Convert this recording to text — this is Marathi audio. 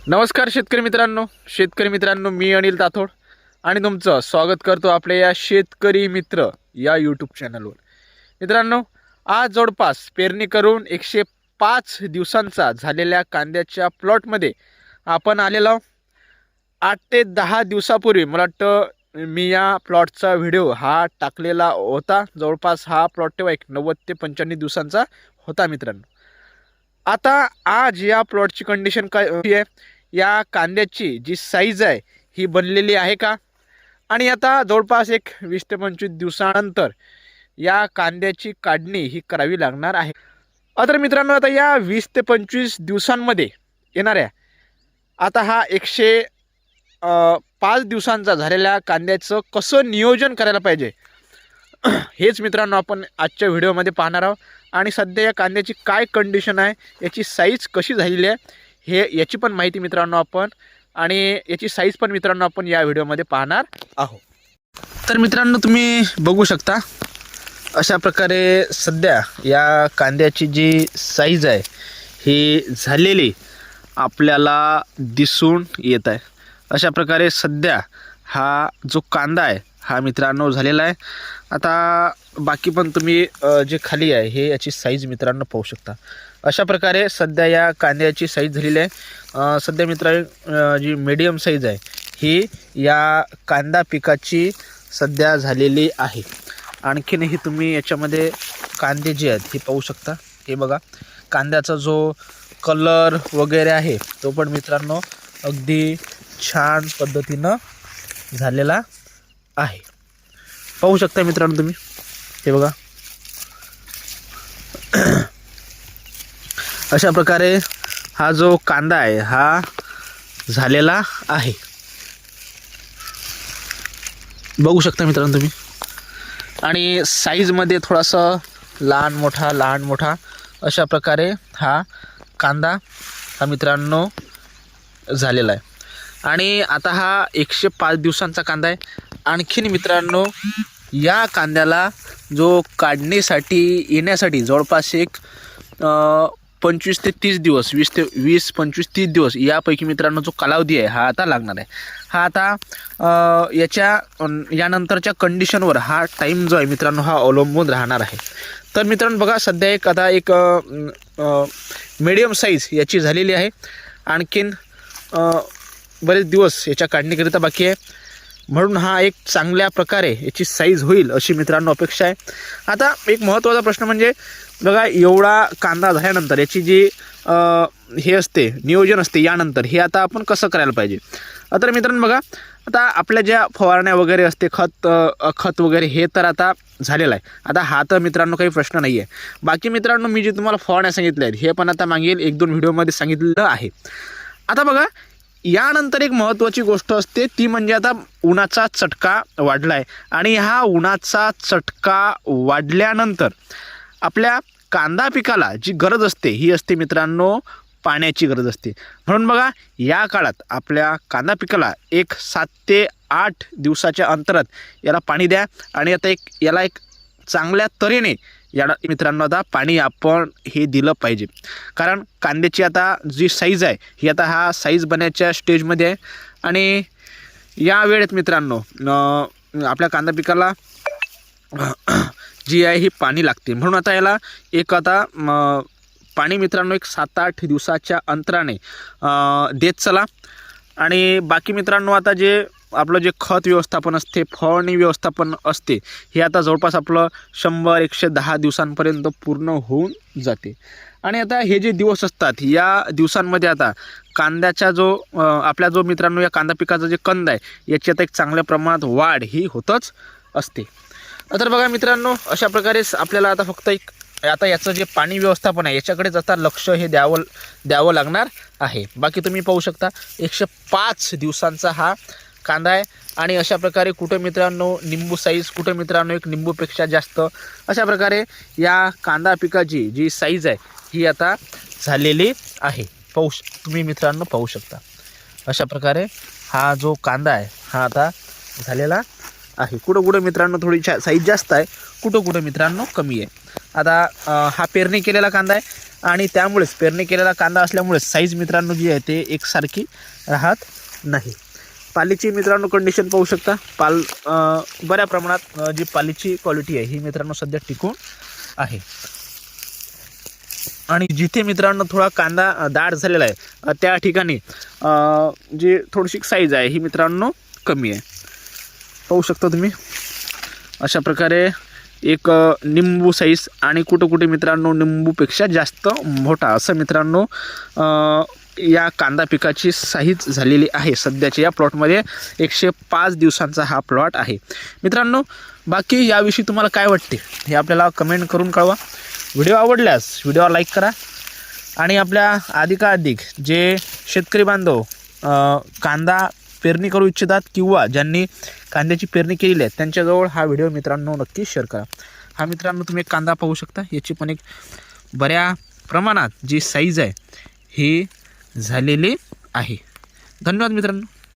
नमस्कार शेतकरी मित्रांनो, मी अनिल ताथोड आणि तुमचं स्वागत करतो आपल्या या शेतकरी मित्र या यूट्यूब चॅनलवर। मित्रांनो, आज जवळपास पेरणी करून 105 दिवसांचा झालेल्या कांद्याच्या प्लॉटमध्ये आपण आलेलो आहोत। 8 ते 10 दिवसापूर्वी मला वाटतं मी या प्लॉटचा व्हिडिओ हा टाकलेला होता। जवळपास हा प्लॉट तेव्हा 90 ते 95 दिवसांचा होता। मित्रांनो, आता आज या प्लॉटची कंडिशन काय आहे, या कांद्याची जी साईज आहे ही बनलेली आहे का, आणि आता जवळपास 20 ते 25 दिवसानंतर या कांद्याची काढणी ही करावी लागणार आहे। तर मित्रांनो, आता या 20 ते 25 दिवसांमध्ये येणाऱ्या आता हा 105 दिवसांचा झालेल्या कांद्याचं कसं नियोजन करायला पाहिजे हेच मित्रांनो आपण आजच्या व्हिडिओमध्ये पाहणार आहोत। आणि सध्या या कांद्याची काय कंडिशन आहे, याची साईज कशी झालेली आहे, हे याची पण माहिती मित्रांनो आपण आणि याची साईज पण मित्रांनो आपण या व्हिडिओमध्ये पाहणार आहोत। तर मित्रांनो, तुम्ही बघू शकता अशा प्रकारे सध्या या कांद्याची जी साईज आहे ही झालेली आपल्याला दिसून येत आहे। अशा प्रकारे सध्या हा जो कांदा आहे हा मित्रांनो झालेला आहे। आता बाकी पण तुम्ही जे खाली आहे हे याची साईज मित्रांनो पाहू शकता। अशा प्रकारे सध्या या कांद्याची साईज झालेली आहे। सध्या मित्रांनो जी मीडियम साईज आहे ही या कांदा पिकाची सध्या झालेली आहे। आणखीनही तुम्ही याच्यामध्ये कांदे जे आहेत हे पाहू शकता। हे बघा, कांद्याचा जो कलर वगैरे आहे तो पण मित्रांनो अगदी छान पद्धतीनं झालेला आहे। पाहू शकता मित्रांनो तुम्ही, हे बघा अशा प्रकारे हा जो कांदा आहे हा झालेला आहे। बघू शकता मित्रांनो तुम्ही, आणि साईजमध्ये थोडासा लहान मोठा अशा प्रकारे हा कांदा हा मित्रांनो झालेला आहे। आणि आता हा 105 दिवसांचा कांदा आहे। आणखीन मित्रांनो, या कांद्याला जो काढणीसाठी येण्यासाठी जवळपास 25 ते 30 दिवस 20-25-30 दिवस यापैकी मित्रांनो जो कालावधी आहे हा आता लागणार आहे। हा आता यानंतरच्या कंडिशनवर हा टाईम जो आहे मित्रांनो हा अवलंबून राहणार आहे। तर मित्रांनो बघा, सध्या एक मीडियम साईज याची झालेली आहे। आणखीन बरेच दिवस याच्या काढणीकरिता बाकी आहे, म्हणून हा एक चांगल्या प्रकारे याची साईज होईल अशी मित्रांनो अपेक्षा आहे। आता एक महत्त्वाचा प्रश्न म्हणजे बघा, एवढा कांदा झाल्यानंतर याची जी हे असते नियोजन असते यानंतर हे आता आपण कसं करायला पाहिजे। तर मित्रांनो बघा, आता आपल्या ज्या फवारण्या वगैरे असते खत वगैरे हे तर आता झालेलं आहे। आता हा तर मित्रांनो काही प्रश्न नाही आहे। बाकी मित्रांनो, मी जे तुम्हाला फवारण्या सांगितल्या आहेत हे पण आता मागील 1-2 व्हिडिओमध्ये सांगितलेलं आहे। आता बघा, यानंतर एक महत्त्वाची गोष्ट असते ती म्हणजे आता उन्हाचा चटका वाढला आहे, आणि हा उन्हाचा चटका वाढल्यानंतर आपल्या कांदा पिकाला जी गरज असते ही असते मित्रांनो पाण्याची गरज असते। म्हणून बघा, या काळात आपल्या कांदा पिकाला 7 ते 8 दिवसाच्या अंतरात याला पाणी द्या, आणि आता याला एक चांगल्या तऱ्हेने याला मित्रांनो आता पाणी आपण हे दिलं पाहिजे। कारण कांद्याची आता जी साईज आहे ही आता हा साईज बनायच्या स्टेजमध्ये आहे, आणि या वेळेत मित्रांनो आपल्या कांदा पिकाला जी आहे ही पाणी लागते। म्हणून आता याला पाणी मित्रांनो 7-8 दिवसाच्या अंतराने देत चला। आणि बाकी मित्रांनो, आता जे आपलं जे खत व्यवस्थापन असते, फवारणी व्यवस्थापन असते, हे आता जवळपास आपलं 100-110 दिवसांपर्यंत पूर्ण होऊन जाते। आणि आता हे जे दिवस असतात या दिवसांमध्ये आता कांद्याचा जो आपल्या जो मित्रांनो या कांदा पिकाचा जे कंद आहे याची आता एक चांगल्या प्रमाणात वाढ ही होतच असते। तर बघा मित्रांनो, अशा प्रकारे आपल्याला आता फक्त आता याचं जे पाणी व्यवस्थापन आहे याच्याकडेच आता लक्ष हे द्यावं लागणार आहे। बाकी तुम्ही पाहू शकता 105 दिवसांचा हा कांदा आहे, आणि अशा प्रकारे कुठं मित्रांनो निंबू साईज, कुठं मित्रांनो एक निंबूपेक्षा जास्त, अशा प्रकारे या कांदा पिकाची जी साईज आहे ही आता झालेली आहे। तुम्ही मित्रांनो पाहू शकता अशा प्रकारे हा जो कांदा आहे हा आता झालेला आहे। कुठं मित्रांनो थोडी साईज जास्त आहे, कुठं मित्रांनो कमी आहे। आता हा पेरणी केलेला कांदा आहे, आणि त्यामुळेच पेरणी केलेला कांदा असल्यामुळे साईज मित्रांनो जी आहे ते एकसारखी राहत नाही. पालीची मित्रांनो कंडिशन पाहू शकता. पाल बऱ्या प्रमाणात जी पालीची क्वालिटी आहे ही मित्रांनो सध्या टिकून आहे. आणि जिथे मित्रांनो थोडा कांदा दाट झालेला आहे त्या ठिकाणी जी थोडीशी साईज आहे ही मित्रांनो कमी आहे. पाहू शकता तुम्ही अशा प्रकारे एक निंबू साईज आणि कुठं कुठे मित्रांनो निंबूपेक्षा जास्त मोठा असं मित्रांनो या कांदा पिकाची साईज झालेली आहे. सध्याच्या या प्लॉटमध्ये 105 दिवसांचा हा प्लॉट आहे मित्रांनो. बाकी याविषयी तुम्हाला काय वाटते हे आपल्याला कमेंट करून कळवा. व्हिडिओ आवडल्यास व्हिडिओला लाईक करा आणि आपल्या अधिकाधिक जे शेतकरी बांधव कांदा पेरणी करू इच्छितात किंवा ज्यांनी कांद्याची पेरणी केलेली आहे त्यांच्याजवळ हा व्हिडिओ मित्रांनो नक्की शेअर करा. हा मित्रांनो तुम्ही कांदा पाहू शकता. याची पण एक बऱ्या प्रमाणात जी साईज आहे ही झालेली आहे. धन्यवाद मित्रांनो.